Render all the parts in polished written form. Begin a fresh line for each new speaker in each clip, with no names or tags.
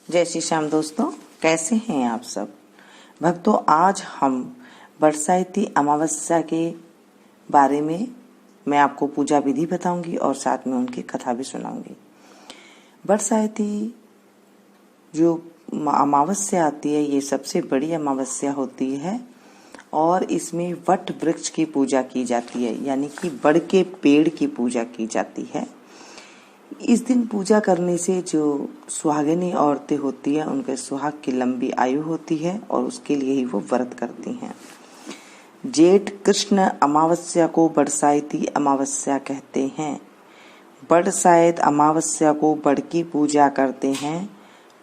जय श्री श्याम दोस्तों, कैसे हैं आप सब भक्तों। आज हम बरसाती अमावस्या के बारे में मैं आपको पूजा विधि बताऊंगी और साथ में उनकी कथा भी सुनाऊंगी। बरसाती जो अमावस्या आती है ये सबसे बड़ी अमावस्या होती है और इसमें वट वृक्ष की पूजा की जाती है, यानी कि बड़ के पेड़ की पूजा की जाती है। इस दिन पूजा करने से जो सुहागिनी औरतें होती हैं उनके सुहाग की लंबी आयु होती है और उसके लिए ही वो व्रत करती हैं। जेठ कृष्ण अमावस्या को बरसाती अमावस्या कहते हैं। बरसात अमावस्या को बड़ की पूजा करते हैं।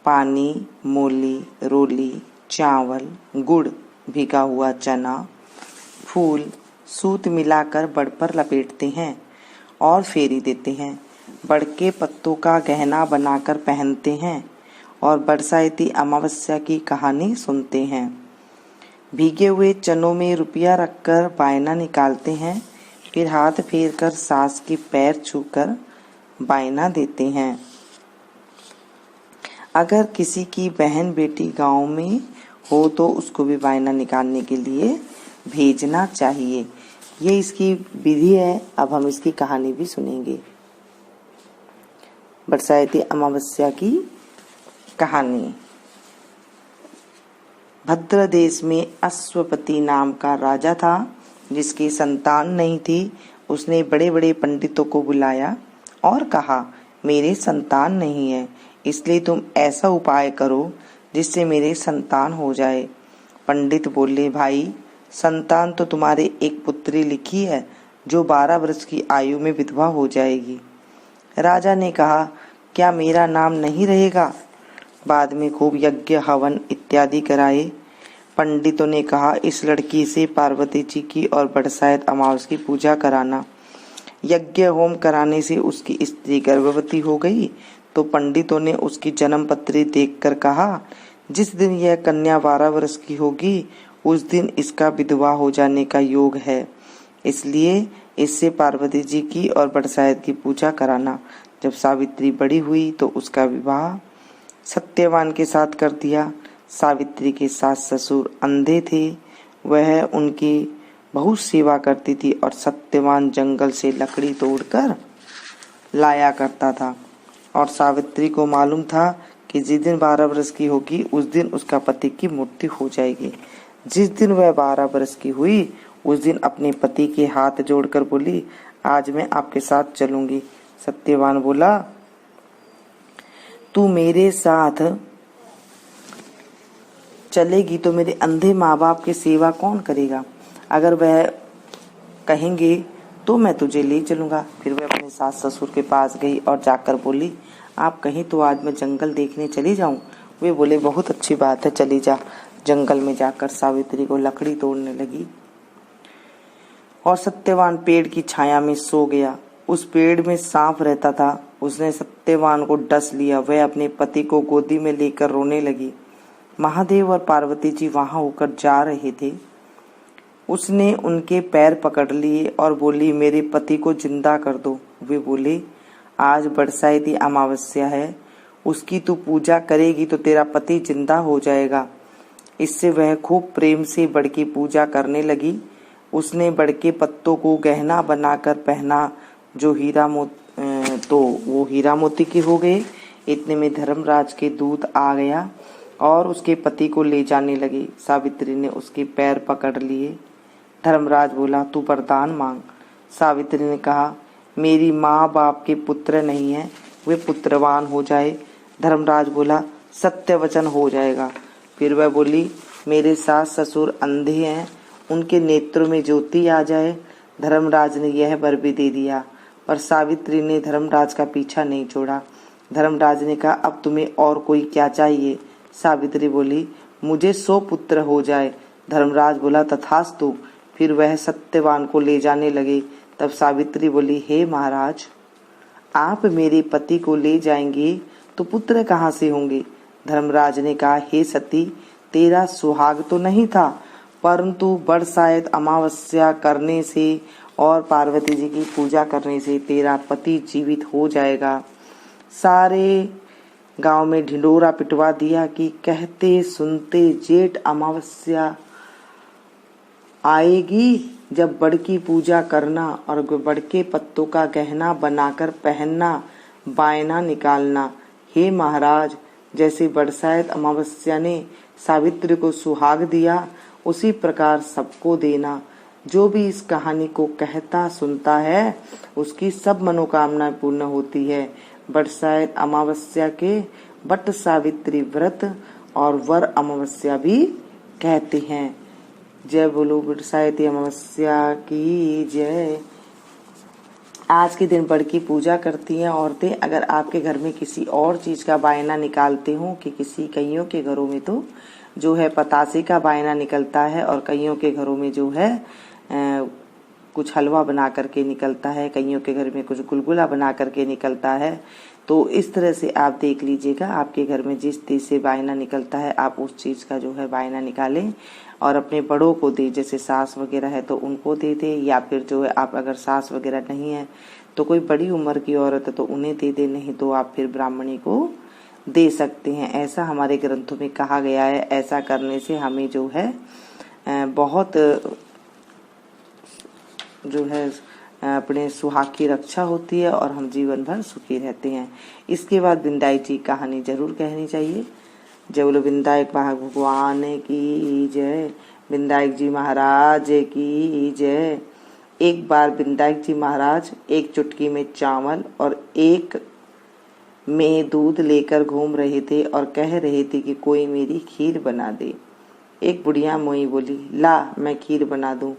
पानी, मूली, रोली, चावल, गुड़, भिगा हुआ चना, फूल, सूत मिलाकर बड़ पर लपेटते हैं और फेरी देते हैं। बड़ के पत्तों का गहना बनाकर पहनते हैं और बरसाती अमावस्या की कहानी सुनते हैं। भीगे हुए चनों में रुपया रखकर बायना निकालते हैं, फिर हाथ फेर कर सास के पैर छूकर बायना देते हैं। अगर किसी की बहन बेटी गांव में हो तो उसको भी बायना निकालने के लिए भेजना चाहिए। ये इसकी विधि है। अब हम इसकी कहानी भी सुनेंगे। बरसाती अमावस्या की कहानी। भद्र देश में अश्वपति नाम का राजा था, जिसकी संतान नहीं थी। उसने बड़े बड़े पंडितों को बुलाया और कहा, मेरे संतान नहीं है, इसलिए तुम ऐसा उपाय करो जिससे मेरे संतान हो जाए। पंडित बोले, भाई संतान तो तुम्हारे एक पुत्री लिखी है जो 12 वर्ष की आयु में विधवा हो जाएगी। राजा ने कहा, क्या मेरा नाम नहीं रहेगा? बाद में खूब यज्ञ हवन इत्यादि कराए। पंडितों ने कहा, इस लड़की से पार्वती जी की और बरसात अमावस की पूजा कराना। यज्ञ होम कराने से उसकी स्त्री गर्भवती हो गई तो पंडितों ने उसकी जन्म पत्री देखकर कहा, जिस दिन यह कन्या 12 वर्ष की होगी उस दिन इसका विधवा हो जाने का योग है, इसलिए इससे पार्वती जी की और बरसात की पूजा कराना। जब सावित्री बड़ी हुई तो उसका विवाह सत्यवान के साथ कर दिया। सावित्री के सास ससुर अंधे थे। वह उनकी बहुत सेवा करती थी और सत्यवान जंगल से लकड़ी तोड़कर लाया करता था और सावित्री को मालूम था कि जिस दिन 12 वर्ष की होगी उस दिन उसका पति की मृत्यु हो जाएगी। जिस दिन वह 12 वर्ष की हुई उस दिन अपने पति के हाथ जोड़कर बोली, आज मैं आपके साथ चलूंगी। सत्यवान बोला, तू मेरे साथ चलेगी तो मेरे अंधे माँ बाप की सेवा कौन करेगा? अगर वह कहेंगे तो मैं तुझे ले चलूंगा। फिर वह अपने सास ससुर के पास गई और जाकर बोली, आप कहीं तो आज मैं जंगल देखने चली जाऊं। वे बोले, बहुत अच्छी बात है, चली जा। जंगल में जाकर सावित्री को लकड़ी तोड़ने लगी और सत्यवान पेड़ की छाया में सो गया। उस पेड़ में सांप रहता था। उसने सत्यवान को डस लिया। वह अपने पति को गोदी में लेकर रोने लगी। महादेव और पार्वती जी वहां होकर जा रहे थे। उसने उनके पैर पकड़ लिए और बोली, मेरे पति को जिंदा कर दो। वे बोले, आज बरसाती अमावस्या है, उसकी तू पूजा करेगी तो तेरा पति जिंदा हो जाएगा। इससे वह खूब प्रेम से बड़ की पूजा करने लगी। उसने बड़ के पत्तों को गहना बनाकर पहना जो वो हीरा मोती के हो गए। इतने में धर्मराज के दूत आ गया और उसके पति को ले जाने लगे। सावित्री ने उसके पैर पकड़ लिए। धर्मराज बोला, तू वरदान मांग। सावित्री ने कहा, मेरी माँ बाप के पुत्र नहीं है, वे पुत्रवान हो जाए। धर्मराज बोला, सत्य वचन हो जाएगा। फिर वह बोली, मेरे सास ससुर अंधे हैं, उनके नेत्रों में ज्योति आ जाए। धर्मराज ने यह वर भी दे दिया, पर सावित्री ने धर्मराज का पीछा नहीं छोड़ा। धर्मराज ने कहा, अब तुम्हें और कोई क्या चाहिए? सावित्री बोली, मुझे 100 पुत्र हो जाए। धर्मराज बोला, तथास्तु। फिर वह सत्यवान को ले जाने लगे। तब सावित्री बोली, हे महाराज, आप मेरे पति को ले जाएंगे तो पुत्र कहाँ से होंगे? धर्मराज ने कहा, हे सती, तेरा सुहाग तो नहीं था, परंतु बरसात अमावस्या करने से और पार्वती जी की पूजा करने से तेरा पति जीवित हो जाएगा। सारे गांव में ढिंडोरा पिटवा दिया कि कहते सुनते जेठ अमावस्या आएगी जब बड़ की पूजा करना और बड़ के पत्तों का गहना बनाकर पहनना, बायना निकालना। हे महाराज, जैसे बरसात अमावस्या ने सावित्री को सुहाग दिया, उसी प्रकार सबको देना। जो भी इस कहानी को कहता सुनता है, उसकी सब मनोकामनाएं पूर्ण होती है। बरसात अमावस्या के बट सावित्री व्रत और वर अमावस्या भी कहते हैं। जय बोलो बरसात अमावस्या की जय। आज के दिन बड़ की पूजा करती हैं औरतें। अगर आपके घर में किसी और चीज का बायना निकालते हो, कि किसी कईयों के घरों में तो जो है पतासे का बायना निकलता है और कईयों के घरों में जो है कुछ हलवा बना करके निकलता है, कईयों के घर में कुछ गुलगुला बना करके निकलता है। तो इस तरह से आप देख लीजिएगा, आपके घर में जिस चीज से बायना निकलता है आप उस चीज का जो है बायना निकालें और अपने बड़ों को दे। जैसे सास वगैरह है तो उनको दे दे, या फिर जो है आप अगर सास वगैरह नहीं है तो कोई बड़ी उम्र की औरत है तो उन्हें दे दे, नहीं तो आप फिर ब्राह्मणी को दे सकते हैं। ऐसा हमारे ग्रंथों में कहा गया है। ऐसा करने से हमें जो है बहुत जो है अपने सुहाग की रक्षा होती है और हम जीवन भर सुखी रहते हैं। इसके बाद विंदायक जी कहानी जरूर कहनी चाहिए। जय बोलो विंदायक भगवान की जय, विंदायक जी महाराज की जय। एक बार विंदायक जी महाराज एक चुटकी में चावल और एक में दूध लेकर घूम रहे थे और कह रहे थे कि कोई मेरी खीर बना दे। एक बुढ़िया मोई बोली, ला मैं खीर बना दूं।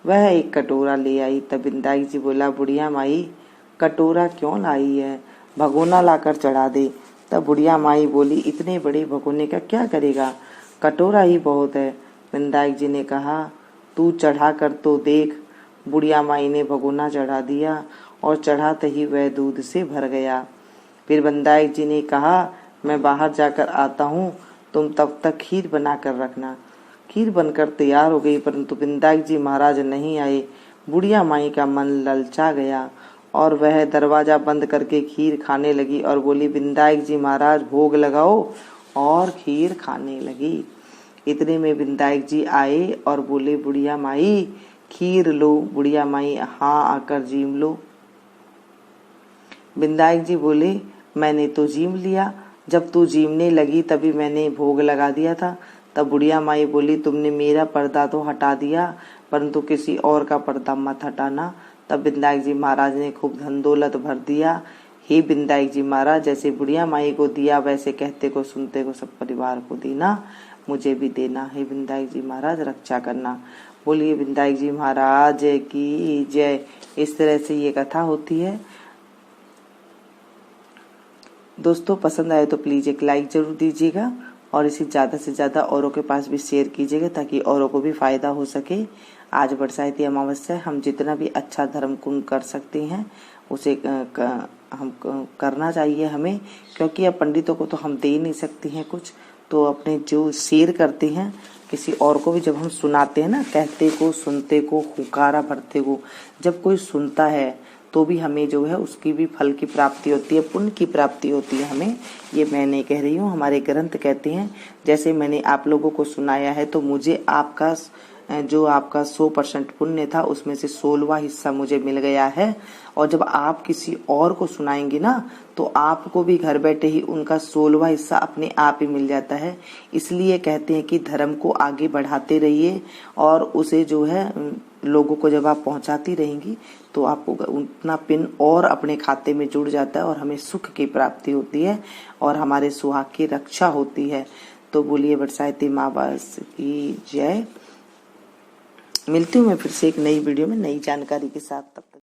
वह एक कटोरा ले आई। तब विंदायक जी बोला, बुढ़िया माई कटोरा क्यों लाई है, भगोना लाकर चढ़ा दे। तब बुढ़िया माई बोली, इतने बड़े भगोने का क्या करेगा, कटोरा ही बहुत है। विंदायक जी ने कहा, तू चढ़ा कर तो देख। बुढ़िया माई ने भगोना चढ़ा दिया और चढ़ाते ही वह दूध से भर गया। फिर विंदायक जी ने कहा, मैं बाहर जाकर आता हूँ, तुम तब तक खीर बना कर रखना। खीर बनकर तैयार हो गई, परंतु विंदायक जी महाराज नहीं आए। बुढ़िया माई का मन ललचा गया और वह दरवाजा बंद करके खीर खाने लगी और बोली, विंदायक जी महाराज भोग लगाओ, और खीर खाने लगी। इतने में विंदायक जी आए और बोले, बुढ़िया माई खीर लो। बुढ़िया माई हाँ आकर जीम लो। विंदायक जी बोले, मैंने तो जीम लिया, जब तू जीमने लगी तभी मैंने भोग लगा दिया था। तब बुढ़िया माई बोली, तुमने मेरा पर्दा तो हटा दिया, परंतु किसी और का पर्दा मत हटाना। तब विंदायक जी महाराज ने खूब धन दौलत भर दिया। हे विंदायक जी महाराज, जैसे बुढ़िया माई को दिया वैसे कहते को सुनते को सब परिवार को देना, मुझे भी देना। हे विंदायक जी महाराज रक्षा करना। बोलिए विंदायक जी महाराज की जय। इस तरह से ये कथा होती है। दोस्तों पसंद आए तो प्लीज एक लाइक जरूर दीजिएगा और इसे ज्यादा से ज्यादा औरों के पास भी शेयर कीजिएगा ताकि औरों को भी फायदा हो सके। आज बरसाती अमावस्या, हम जितना भी अच्छा धर्म कुंभ कर सकते हैं उसे हम करना चाहिए हमें, क्योंकि अब पंडितों को तो हम दे नहीं सकते हैं कुछ, तो अपने जो शेयर करते हैं किसी और को भी जब हम सुनाते हैं ना, कहते को सुनते को हुकारा भरते को जब कोई सुनता है तो भी हमें जो है उसकी भी फल की प्राप्ति होती है, पुण्य की प्राप्ति होती है हमें। ये मैं नहीं कह रही हूँ, हमारे ग्रंथ कहते हैं। जैसे मैंने आप लोगों को सुनाया है तो मुझे आपका जो आपका 100% पुण्य था उसमें से 16वां हिस्सा मुझे मिल गया है। और जब आप किसी और को सुनाएंगे ना तो आपको भी घर बैठे ही उनका 16वां हिस्सा अपने आप ही मिल जाता है। इसलिए कहते हैं कि धर्म को आगे बढ़ाते रहिए और उसे जो है लोगों को जब आप पहुंचाती रहेंगी तो आपको उतना पिन और अपने खाते में जुड़ जाता है और हमें सुख की प्राप्ति होती है और हमारे सुहाग की रक्षा होती है। तो बोलिए बरसाती माँ बस की जय। मिलती हूँ मैं फिर से एक नई वीडियो में नई जानकारी के साथ। तब तक